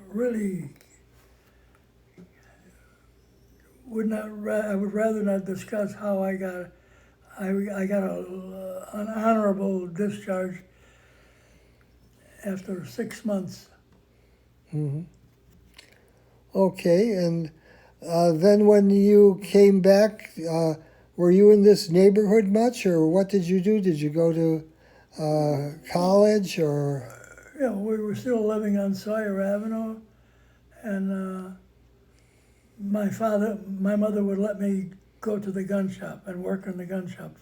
really I would rather not discuss how I got an honorable discharge after 6 months. Hmm. Okay, and then when you came back, were you in this neighborhood much, or what did you do? Did you go to college, or? We were still living on Sawyer Avenue, and my mother would let me go to the gun shop and work in the gun shop.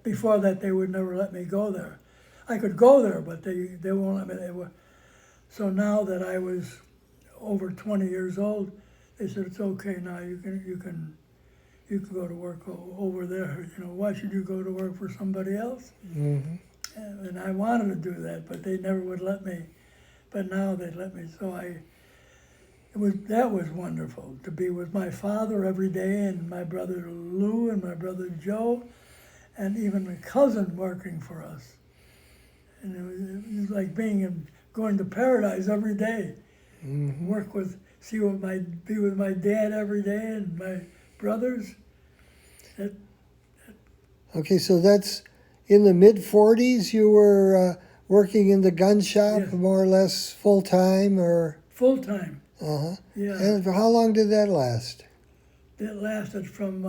Before that, they would never let me go there. I could go there, but they won't let me. So now that I was over 20 years old, they said it's okay now. You can go to work over there. Why should you go to work for somebody else? Mm-hmm. And I wanted to do that, but they never would let me. But now they let me. So that was wonderful to be with my father every day, and my brother Lou and my brother Joe, and even a cousin working for us. And it was like going to paradise every day. Mm-hmm. Be with my dad every day and my brothers. Okay, so that's in the mid-40s. You were working in the gun shop, Yes. more or less full time, or? Full time. Uh-huh. Yeah. And for how long did that last? It lasted from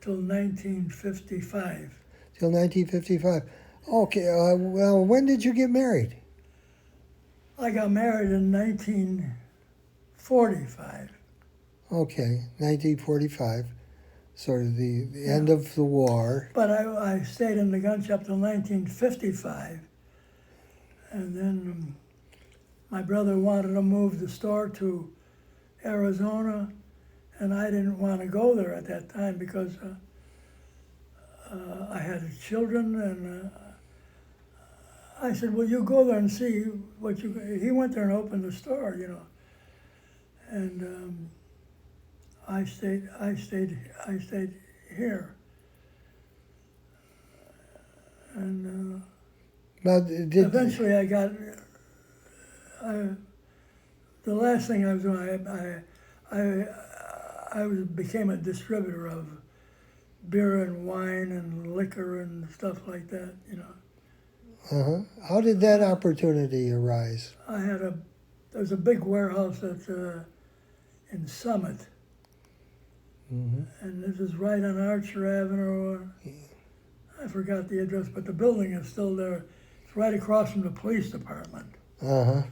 till 1955. Till 1955. Okay, well, when did you get married? I got married in 1945. Okay, 1945, sort of the end of the war. But I stayed in the gun shop till 1955. And then my brother wanted to move the store to Arizona, and I didn't want to go there at that time because I had children, and I said, "Well, you go there and see what you." He went there and opened the store, and I stayed here, and Now, eventually I got. The last thing I was doing, became a distributor of beer and wine and liquor and stuff like that. Uh-huh. How did that opportunity arise? There was a big warehouse in Summit, Mm-hmm. and this is right on Archer Avenue. I forgot the address, but the building is still there. It's right across from the police department. Uh-huh.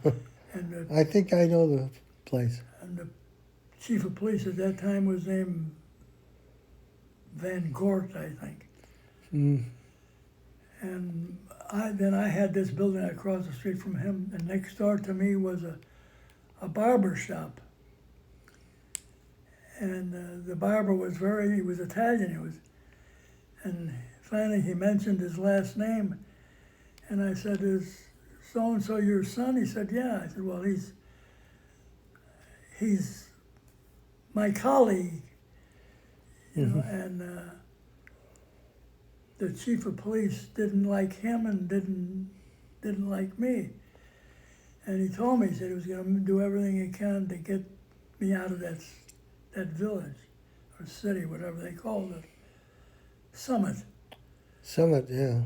And I think I know the place. the chief of police at that time was named Van Gort, I think. Mm. And then I had this building across the street from him, and next door to me was a barber shop. And the barber he was Italian, and finally he mentioned his last name, and I said, "Is so-and-so your son?" He said, "Yeah." I said, "Well, he's my colleague, and the chief of police didn't like him and didn't like me. And he told me, he said he was going to do everything he can to get me out of that village or city, whatever they called it, Summit." Summit, yeah.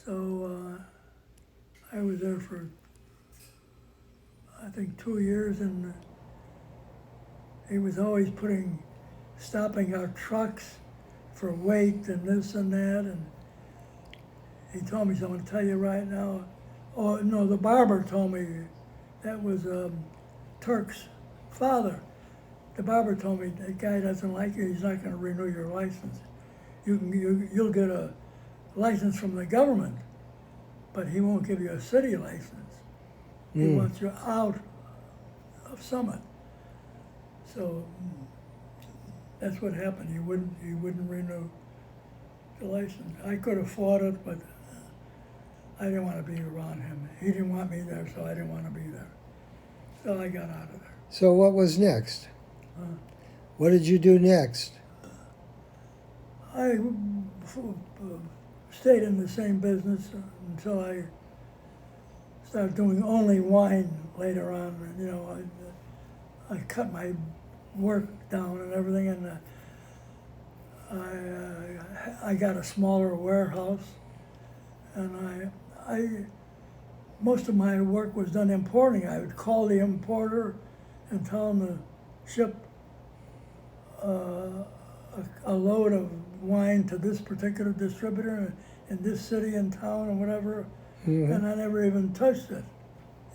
So I was there for, I think, 2 years, and he was always stopping our trucks for weight and this and that, and he told me, so I'm going to tell you right now. Oh, no, the barber told me that was Turk's father. The barber told me that guy doesn't like you. He's not going to renew your license. You'll get a license from the government, but he won't give you a city license. He wants you out of Summit. So that's what happened. He wouldn't renew the license. I could have fought it, but I didn't want to be around him. He didn't want me there, so I didn't want to be there. So I got out of there. So what was next? What did you do next? I stayed in the same business until I started doing only wine later on. And, you know, I cut my work down and everything, and I got a smaller warehouse, and most of my work was done importing. I would call the importer and tell him to ship a load of wine to this particular distributor in this city and town or whatever, and I never even touched it,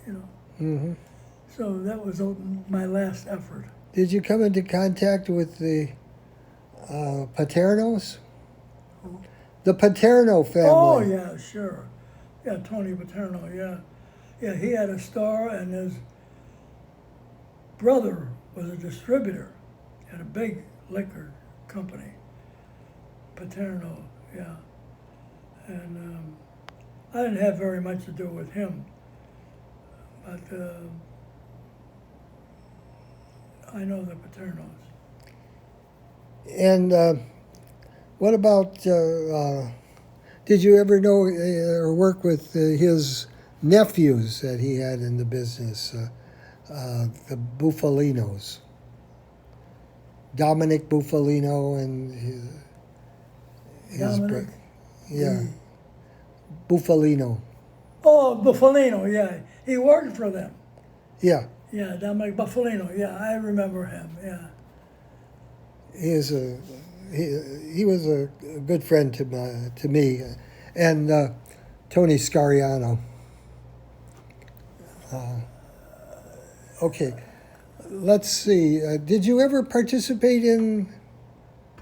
you know. Mm-hmm. So that was my last effort. Did you come into contact with the Paternos? Who? The Paterno family. Oh yeah, sure. Yeah, Tony Paterno. Yeah, yeah. He had a store, and his brother was a distributor at a big liquor company. Paterno. Yeah, and I didn't have very much to do with him, but I know the Paternos. And what about, did you ever know or work with his nephews that he had in the business, the Buffalinos? Dominic Buffalino and his Dominic. yeah, Buffalino. Oh, Buffalino. Yeah, he worked for them. Yeah, Yeah, Dominic Buffalino. Yeah, I remember him. Yeah. he was a good friend to me, and Tony Scariano. Okay, let's see. Did you ever participate in?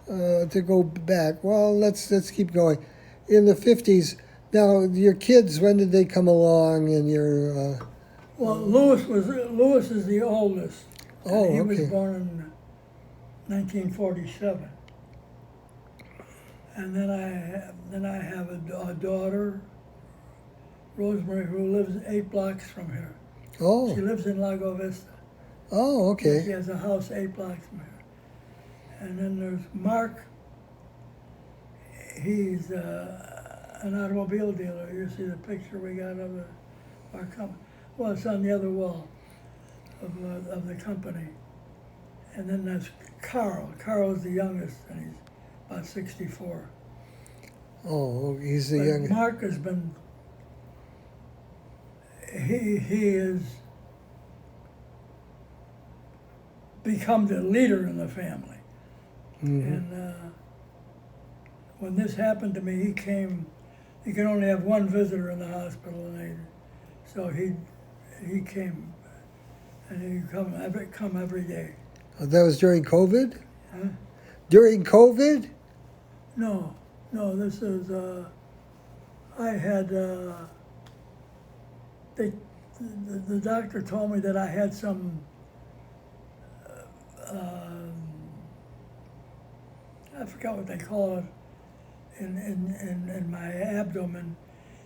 To go back, well, let's keep going. In the 50s, now your kids, when did they come along? And your Well, Louis is the oldest. Oh, and he okay. was born in 1947. And then I have a daughter, Rosemary, who lives 8 blocks from here. She Oh, lives in Lago Vista. oh, She okay. has a house 8 blocks from here. And then there's Mark. He's an automobile dealer. You see the picture we got of our company. Well, it's on the other wall of the company. And then there's Carl. Carl's the youngest, and he's about 64. Oh, he's the But young. Mark has been. He has become the leader in the family. Mhm. And when this happened to me, he came. He could only have one visitor in the hospital, so he came, and he come every day. That was during COVID. Huh? During COVID. No, this is. I had. The doctor told me that I had some. I forgot what they call it, in my abdomen.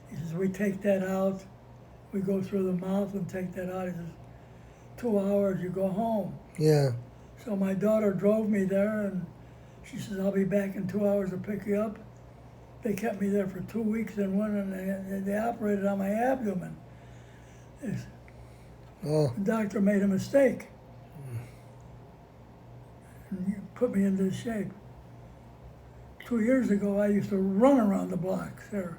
He says, we take that out, we go through the mouth and take that out. He says, 2 hours, you go home. Yeah. So my daughter drove me there, and she says, I'll be back in 2 hours to pick you up. They kept me there for 2 weeks and went and they operated on my abdomen. Oh. The doctor made a mistake and put me in this shape. 2 years ago, I used to run around the blocks there.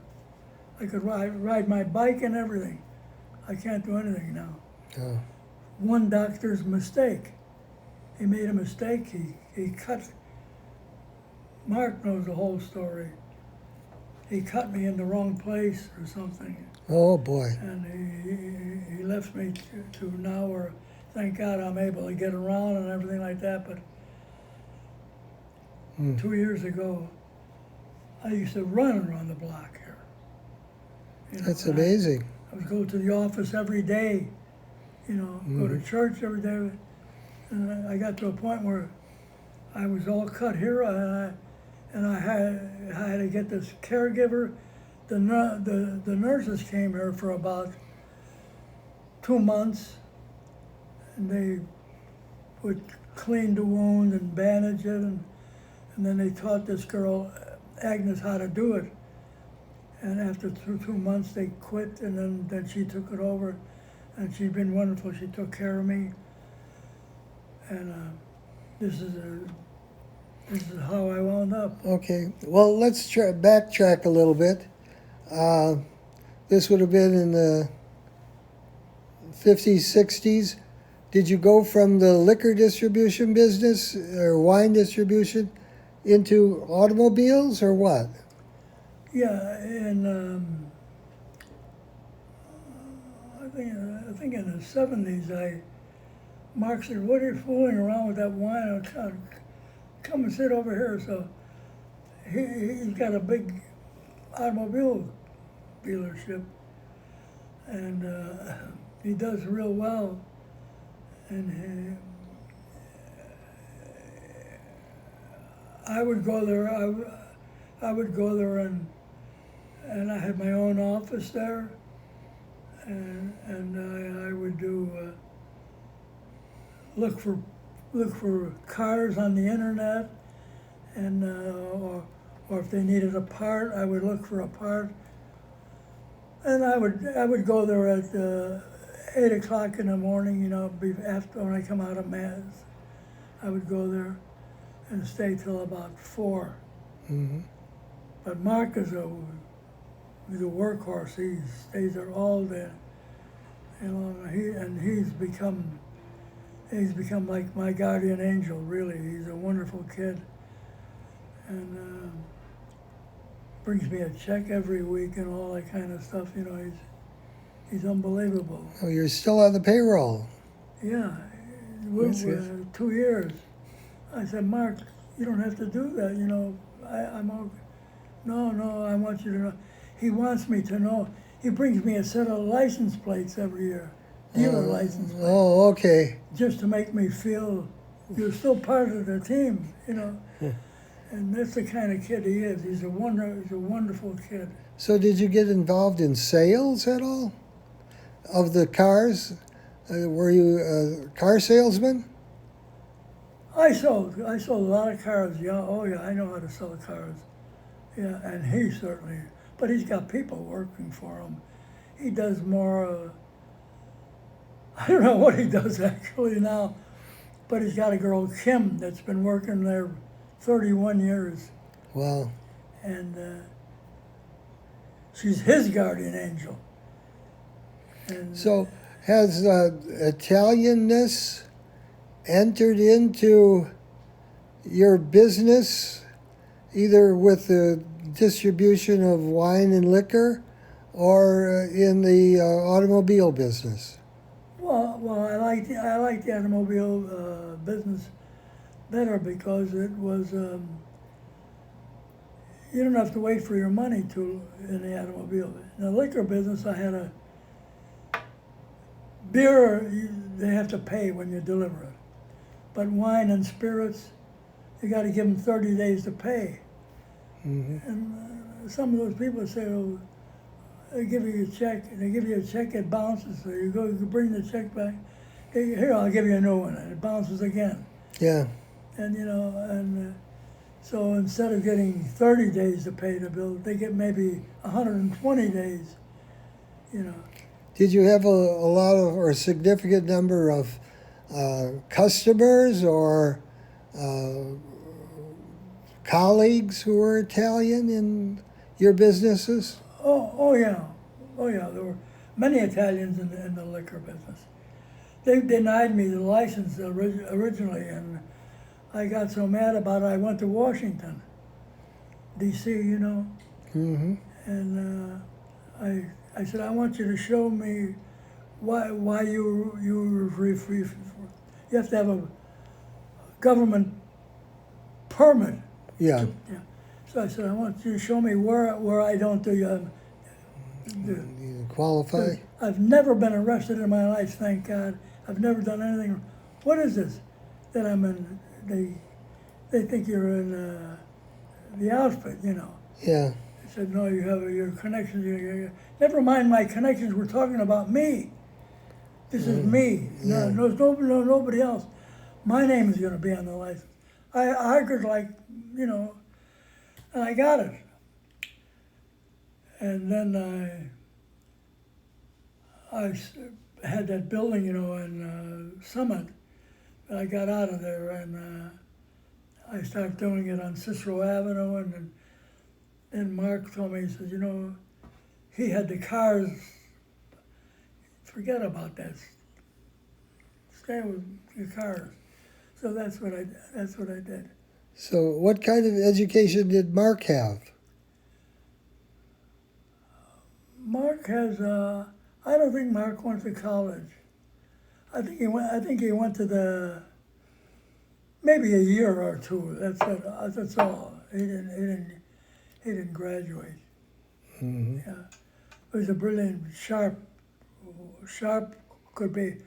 I could ride my bike and everything. I can't do anything now. Oh. One doctor's mistake. He made a mistake. He cut. Mark knows the whole story. He cut me in the wrong place or something, Oh boy. and he left me to now where, thank God, I'm able to get around and everything like that. But 2 years ago, I used to run around the block here. You know, That's and amazing. I would go to the office every day, go to church every day. And I got to a point where I was all cut here, and I had to get this caregiver. The nurses came here for about 2 months, and they would clean the wound and bandage it, and then they taught this girl, Agnes, how to do it. And after 2 months, they quit, and then she took it over, and she's been wonderful. She took care of me, and this is how I wound up. Okay. Well, let's backtrack a little bit. This would have been in the 50s, 60s. Did you go from the liquor distribution business or wine distribution into automobiles or what? Yeah, and I think in the '70s, Mark said, "What are you fooling around with that wine? Come and sit over here." So he's got a big automobile dealership, and he does real well. And I would go there. I would go there, and I had my own office there, and I would do look for cars on the internet, and or if they needed a part, I would look for a part, and I would go there at 8 o'clock in the morning. After when I come out of mass, I would go there and stay till about 4. Mm-hmm. But Mark is a workhorse. He stays there all day. He's become like my guardian angel. Really, he's a wonderful kid, and brings me a check every week and all that kind of stuff. He's unbelievable. Oh, you're still on the payroll. Yeah, That's we're good. 2 years. I said, Mark, you don't have to do that. I'm okay. No, I want you to know. He wants me to know. He brings me a set of license plates every year, dealer license plates, Oh, okay. just to make me feel you're still part of the team, And that's the kind of kid he is. He's a wonderful kid. So did you get involved in sales at all of the cars? Were you a car salesman? I sold a lot of cars. Yeah, oh yeah, I know how to sell cars. Yeah, and he certainly. But he's got people working for him. He does more. I don't know what he does actually now, but he's got a girl, Kim, that's been working there 31 years, Wow. and she's his guardian angel. And So has Italianness entered into your business, either with the distribution of wine and liquor or in the automobile business? Well, I like the automobile business better because it was you don't have to wait for your money in the automobile. In the liquor business, I had a beer. They have to pay when you deliver it, but wine and spirits, you got to give them 30 days to pay. Mm-hmm. And some of those people say, "Oh, they give you a check. They give you a check, it bounces. So you bring the check back. Hey, here, I'll give you a new one," and it bounces again. Yeah. And so instead of getting 30 days to pay the bill, they get maybe 120 days. Did you have a lot of or a significant number of customers or colleagues who were Italian in your businesses? Oh yeah. There were many Italians in the liquor business. They denied me the license originally, and I got so mad about it. I went to Washington, D.C. Mm-hmm. And I said, I want you to show me why you have to have a government permit. Yeah. Yeah. So I said, I want you to show me where I don't do. You qualify? I've never been arrested in my life, thank God. I've never done anything. What is this that I'm in? They think you're in the outfit, Yeah. I said, no, you have your connections. Never mind my connections. We're talking about me. This is me. Yeah. No, nobody else. My name is going to be on the license. I argued and I got it. And then had that building, you know, in Summit. But I got out of there, and I started doing it on Cicero Avenue, and then Mark told me, he says, you know, he had the cars. Forget about that. Stay with your cars. So that's what I did. So what kind of education did Mark have? Mark has. I don't think Mark went to college. I think he went to the maybe a year or two. That's it. That's all. He didn't graduate. Mm-hmm. Yeah, he was a brilliant, sharp could be.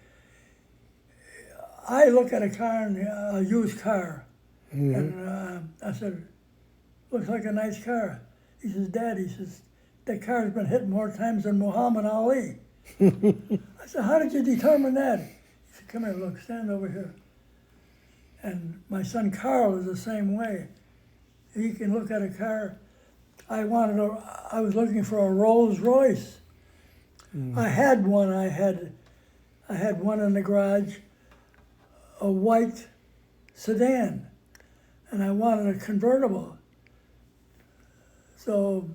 I look at a car, a used car, Mm-hmm. and I said, "Looks like a nice car." He says, "Dad," he says, "that car's been hit more times than Muhammad Ali." I said, "How did you determine that?" He said, "Come here, look, stand over here." And my son Carl is the same way. He can look at a car. I was looking for a Rolls Royce. Mm. I had one. I had one in the garage, a white sedan, and I wanted a convertible. So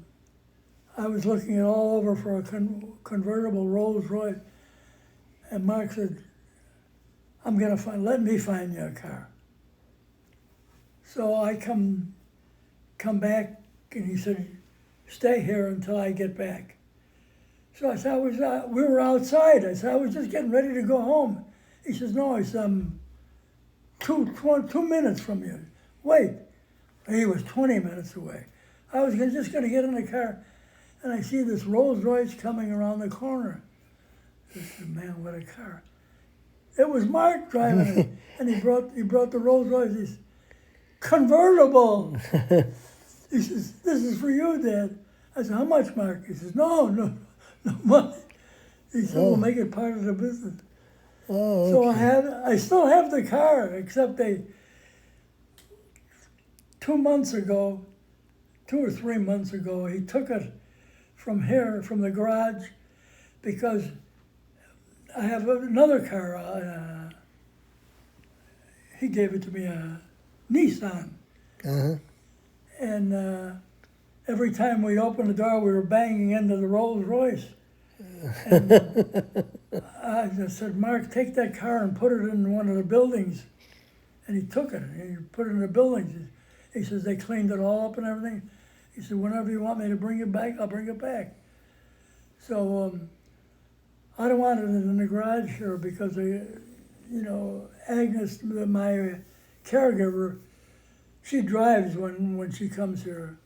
I was looking all over for a convertible Rolls Royce, and Mark said, let me find you a car. So I come back, and he said, stay here until I get back. So I said, we were outside. I said, I was just getting ready to go home. He says, no, it's 2 minutes from you. Wait. He was 20 minutes away. I was just going to get in the car, and I see this Rolls Royce coming around the corner. I said, man, what a car. It was Mark driving it, and he brought the Rolls Royce. He said, convertible. He says, this is for you, Dad. I said, how much, Mark? He says, no money. He said, we'll make it part of the business. Oh, okay. So I still have the car, except 2 months ago, 2 or 3 months ago, he took it from the garage, because I have another car. He gave it to me, a Nissan. Uh-huh. And every time we opened the door, we were banging into the Rolls Royce. And I just said, Mark, take that car and put it in one of the buildings. And he took it and he put it in the buildings. He says, they cleaned it all up and everything. He said, whenever you want me to bring it back, I'll bring it back. So I don't want it in the garage here because, Agnes, my caregiver, she drives when she comes here.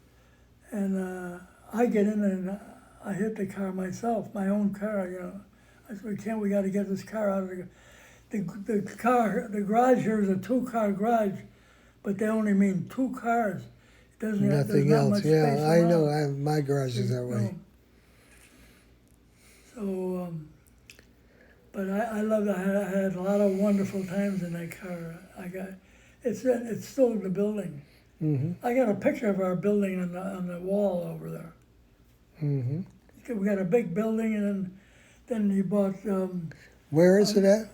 And I get in and I hit the car myself, my own car, I said, we got to get this car out of the car. The garage here is a 2-car garage, but they only mean 2 cars. It doesn't have, there's Nothing not else. much Yeah, space I know. around. My garage is that way. So, but I loved it. I had a lot of wonderful times in that car. It's still in the building. Mm-hmm. I got a picture of our building on the wall over there. Mm-hmm. We got a big building, and then he bought. Where is it at?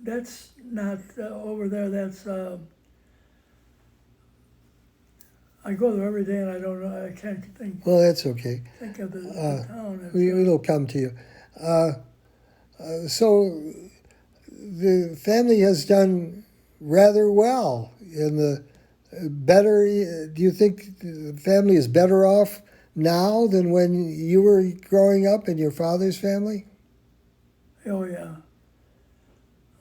That's not over there. That's. I go there every day, and I don't know. I can't think Well, that's okay. of the town. It's, It'll come to you. So the family has done rather well in the better. Do you think the family is better off now than when you were growing up in your father's family? Oh yeah.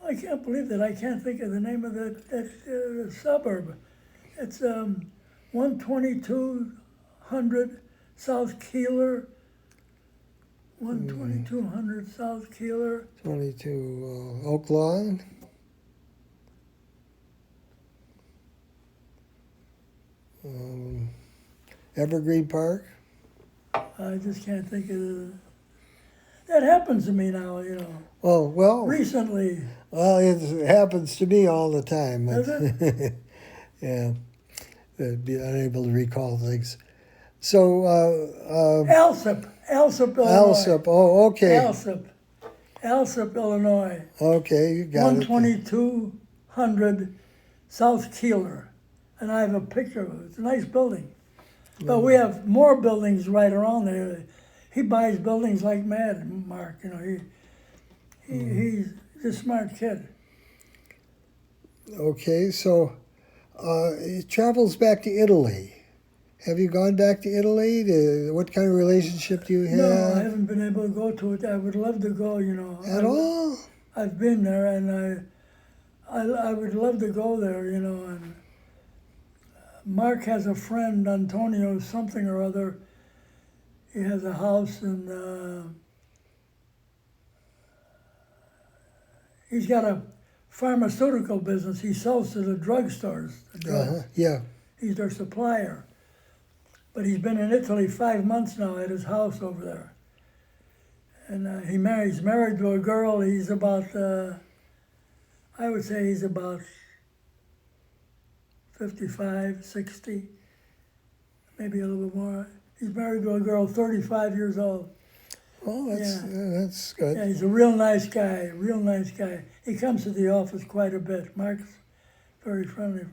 I can't believe that. I can't think of the name of that suburb. It's 12200 South Keeler. 12200 South Keeler. 22 Oak Lawn. Evergreen Park. I just can't think of that happens to me now, Oh, well. Recently. Well, it happens to me all the time. Does it? Yeah, be unable to recall things. So, Alsip, Illinois. Alsop. Oh, okay. Alsip, Illinois. Okay, you got it. 12200 South Keeler. And I have a picture of it. It's a nice building. But we have more buildings right around there. He buys buildings like mad, Mark. You know, he's a smart kid. Okay, so he travels back to Italy. Have you gone back to Italy? What kind of relationship do you have? No, I haven't been able to go to it. I would love to go, you know. At all? I've been there, and I would love to go there, you know. And Mark has a friend, Antonio something or other. He has a house, and he's got a pharmaceutical business. He sells to the drugstores. The drugs. Yeah. He's their supplier. But he's been in Italy 5 months now at his house over there. And he's married to a girl. He's about, I would say he's about 55, 60, maybe a little bit more. He's married to a girl 35 years old. Oh, that's good. Yeah, he's a real nice guy, real nice guy. He comes to the office quite a bit. Mark's very friendly.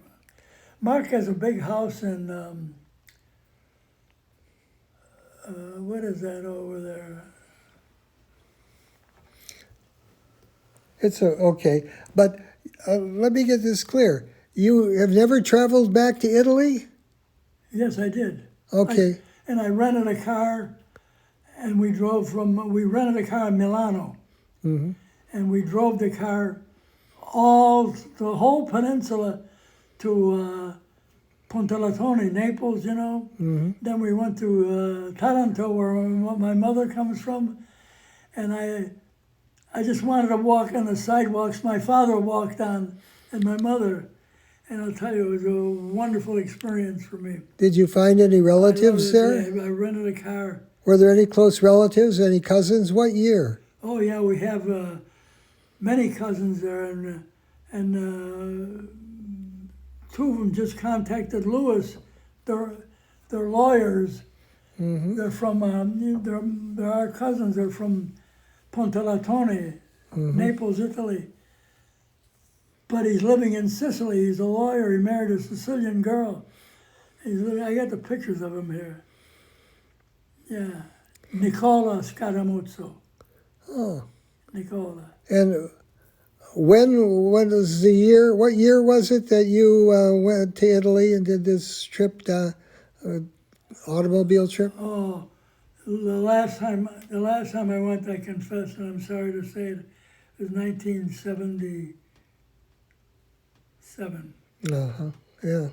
Mark has a big house in, what is that over there? It's okay, but let me get this clear. You have never traveled back to Italy? Yes, I did. Okay. And I rented a car, and we rented a car in Milano. Mm-hmm. And we drove the car the whole peninsula to Pontelatone, Naples, you know. Mm-hmm. Then we went to Taranto, where my mother comes from. And I just wanted to walk on the sidewalks my father walked on, and my mother. And I'll tell you, it was a wonderful experience for me. Did you find any relatives there? I rented a car. Were there any close relatives, any cousins? What year? Oh yeah, we have many cousins there, and two of them just contacted Lewis. They're lawyers. Mm-hmm. They're from they're our cousins. They're from Pontelatone, Naples, Italy. But he's living in Sicily. He's a lawyer. He married a Sicilian girl. I got the pictures of him here. Yeah, Nicola Scaramuzzo. Oh. Nicola. And when was the year? What year was it that you went to Italy and did this trip, automobile trip? Oh, the last time I went, I confess, and I'm sorry to say it, was 1977. Yeah.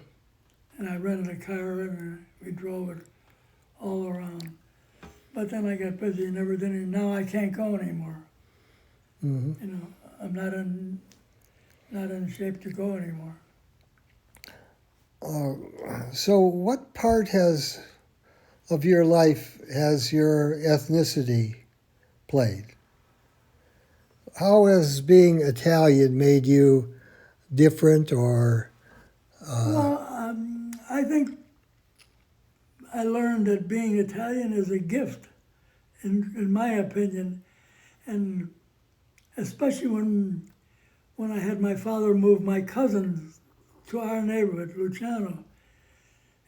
And I rented a car and we drove it all around. But then I got busy and never did it. Now I can't go anymore. Mm-hmm. You know, I'm not in shape to go anymore. So, what part of your life has your ethnicity played? How has being Italian made you different, or? I think I learned that being Italian is a gift, in my opinion, and especially when I had my father move my cousins to our neighborhood, Luciano,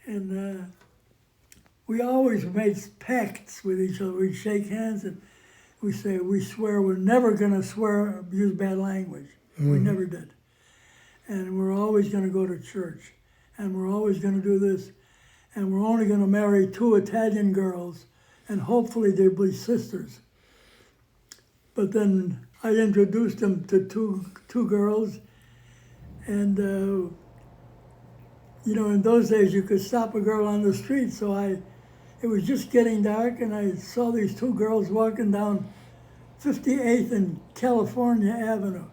and we always made pacts with each other. We'd shake hands and we swear we're never going to use bad language. Mm-hmm. We never did. And we're always going to go to church. And we're always going to do this. And we're only going to marry 2 Italian girls. And hopefully they'll be sisters. But then I introduced them to two girls. And, you know, in those days you could stop a girl on the street. So it was just getting dark and I saw these 2 girls walking down 58th and California Avenue.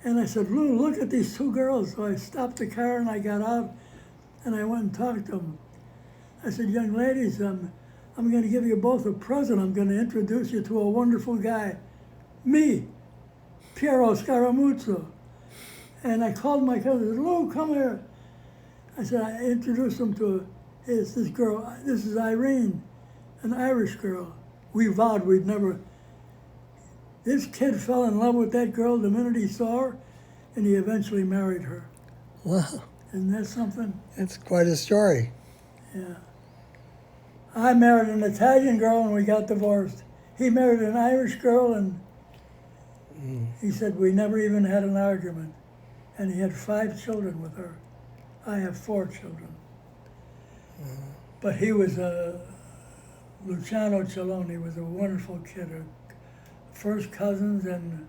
And I said, Lou, look at these 2 girls. So I stopped the car and I got out and I went and talked to them. I said, young ladies, I'm going to give you both a present. I'm going to introduce you to a wonderful guy. Me, Piero Scaramuzzo. And I called my cousin, Lou, come here. I said, I introduced him to this girl. This is Irene, an Irish girl. We vowed we'd never. This kid fell in love with that girl the minute he saw her, and he eventually married her. Wow, Isn't that something? that's quite a story. Yeah. I married an Italian girl and we got divorced. He married an Irish girl and he said we never even had an argument. And he had 5 children with her. I have 4 children. But he was Luciano Celloni was a wonderful kid, first cousins and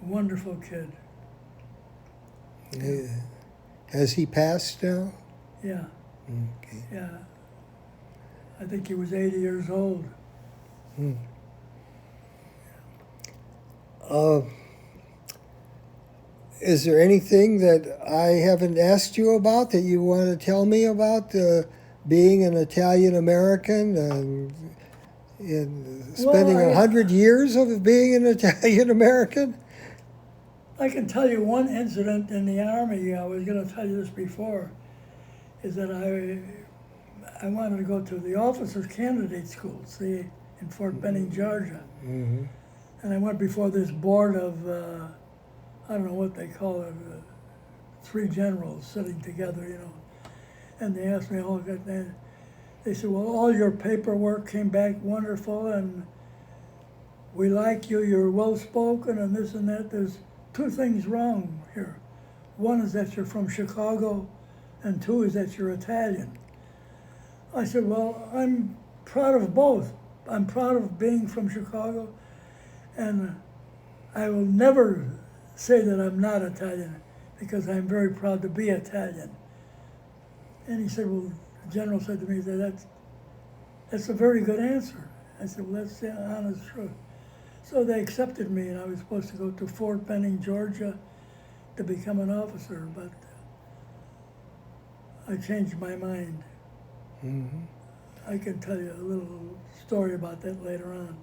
wonderful kid. Has he passed now? Yeah, Okay. yeah. I think he was 80 years old. Is there anything that I haven't asked you about that you want to tell me about being an Italian American and spending Well, 100 years of being an Italian American? I can tell you one incident in the Army. I was going to tell you this before, is that I wanted to go to the Officers Candidate School, see, in Fort Benning, Georgia. Mm-hmm. And I went before this board of, I don't know what they call it, 3 generals sitting together, you know. And they asked me, they said, well, all your paperwork came back wonderful and we like you, you're well-spoken and this and that. There's 2 things wrong here. One is that you're from Chicago and 2 is that you're Italian. I said, well, I'm proud of both. I'm proud of being from Chicago and I will never say that I'm not Italian because I'm very proud to be Italian. And he said, well, the general said to me, that's a very good answer. I said, well, that's the honest truth. So they accepted me and I was supposed to go to Fort Benning, Georgia to become an officer, but I changed my mind. Mm-hmm. I can tell you a little story about that later on.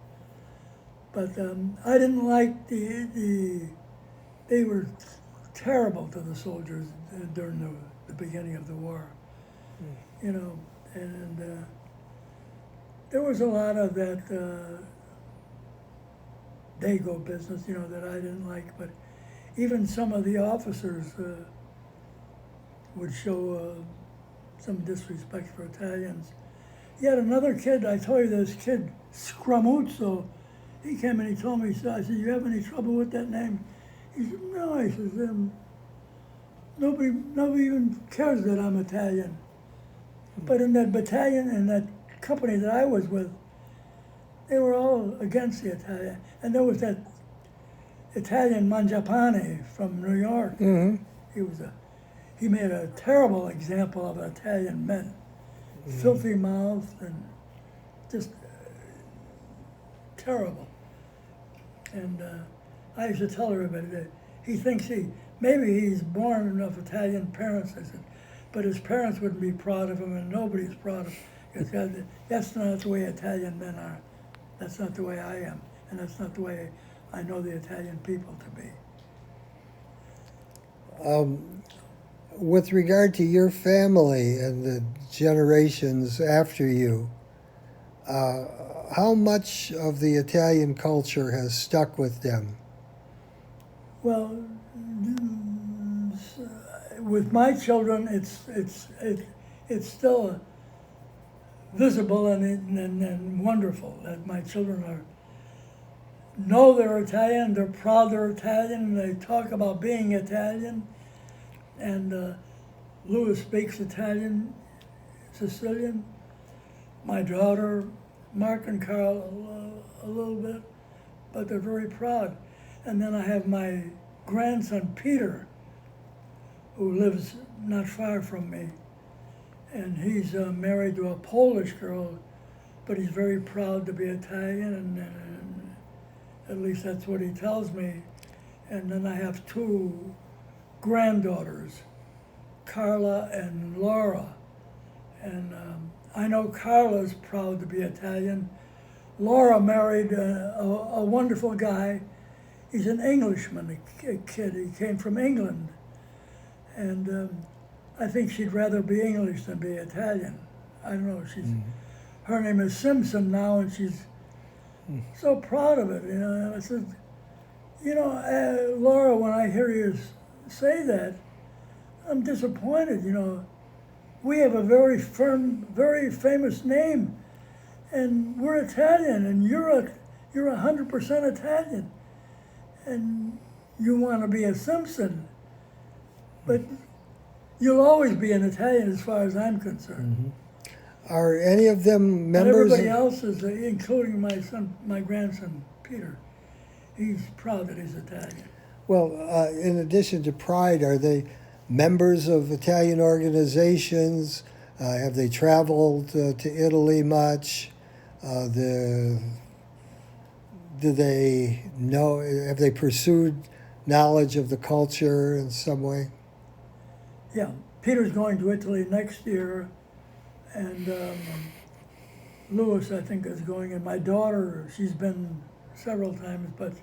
But I didn't like they were terrible to the soldiers during the beginning of the war. You know, and there was a lot of that Dago business, you know, that I didn't like. But even some of the officers would show some disrespect for Italians. Yet another kid, I told you this kid, Scaramuzzo, he came and he told me, I said, you have any trouble with that name? He said, no. He says, nobody even cares that I'm Italian. But in that battalion, in that company that I was with, they were all against the Italian. And there was that Italian Mangiapane from New York. Mm-hmm. He made a terrible example of Italian men. Filthy mouthed and just terrible. And I used to tell everybody that he thinks maybe he's born of Italian parents, I said, but his parents wouldn't be proud of him and nobody's proud of him. Because that's not the way Italian men are. That's not the way I am. And that's not the way I know the Italian people to be. With regard to your family and the generations after you, how much of the Italian culture has stuck with them? Well, with my children, it's still visible and wonderful that my children know they're Italian, they're proud they're Italian, and they talk about being Italian. And Louis speaks Italian, Sicilian. My daughter, Mark and Carl, a little bit, but they're very proud. And then I have my grandson, Peter, who lives not far from me. And he's married to a Polish girl, but he's very proud to be Italian, and at least that's what he tells me. And then I have 2 granddaughters, Carla and Laura. And I know Carla's proud to be Italian. Laura married a wonderful guy. He's an Englishman, a kid. He came from England. And I think she'd rather be English than be Italian. I don't know. Her name is Simpson now, and she's so proud of it. And I said, Laura, when I hear you say that, I'm disappointed. We have a very famous name, and we're Italian, and you're 100% Italian, and you want to be a Simpson, but you'll always be an Italian as far as I'm concerned. Are any of them And members? everybody else is, including my grandson Peter. He's proud that he's Italian. Well, in addition to pride, are they members of Italian organizations? Have they traveled to Italy much? Do they know? Have they pursued knowledge of the culture in some way? Yeah, Peter's going to Italy next year, and Louis, I think, is going. And my daughter, she's been several times, but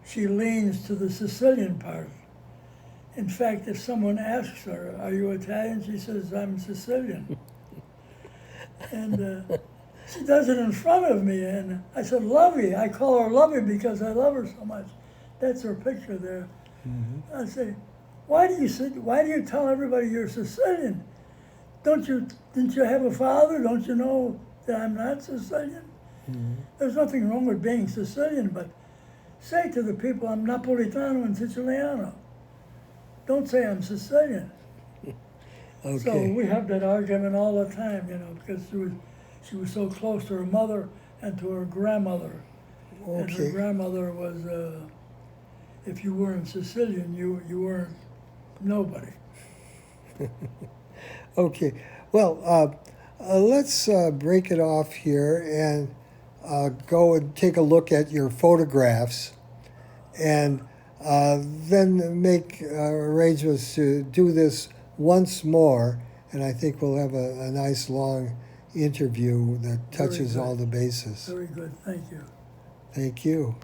she leans to the Sicilian part. In fact, if someone asks her, "Are you Italian?" she says, "I'm Sicilian." And she does it in front of me, and I said, "Lovey." I call her Lovey because I love her so much. That's her picture there. I say, why do you tell everybody you're Sicilian? Didn't you have a father? Don't you know that I'm not Sicilian? There's nothing wrong with being Sicilian, but say to the people, I'm Napolitano and Siciliano. Don't say I'm Sicilian. Okay. So we have that argument all the time, because she was so close to her mother and to her grandmother. And her Okay. grandmother was, if you weren't Sicilian, you weren't nobody. Okay. Well, let's break it off here and go and take a look at your photographs, and then make arrangements to do this once more. And I think we'll have a nice long interview that touches good. all the bases. Very good, thank you. Thank you.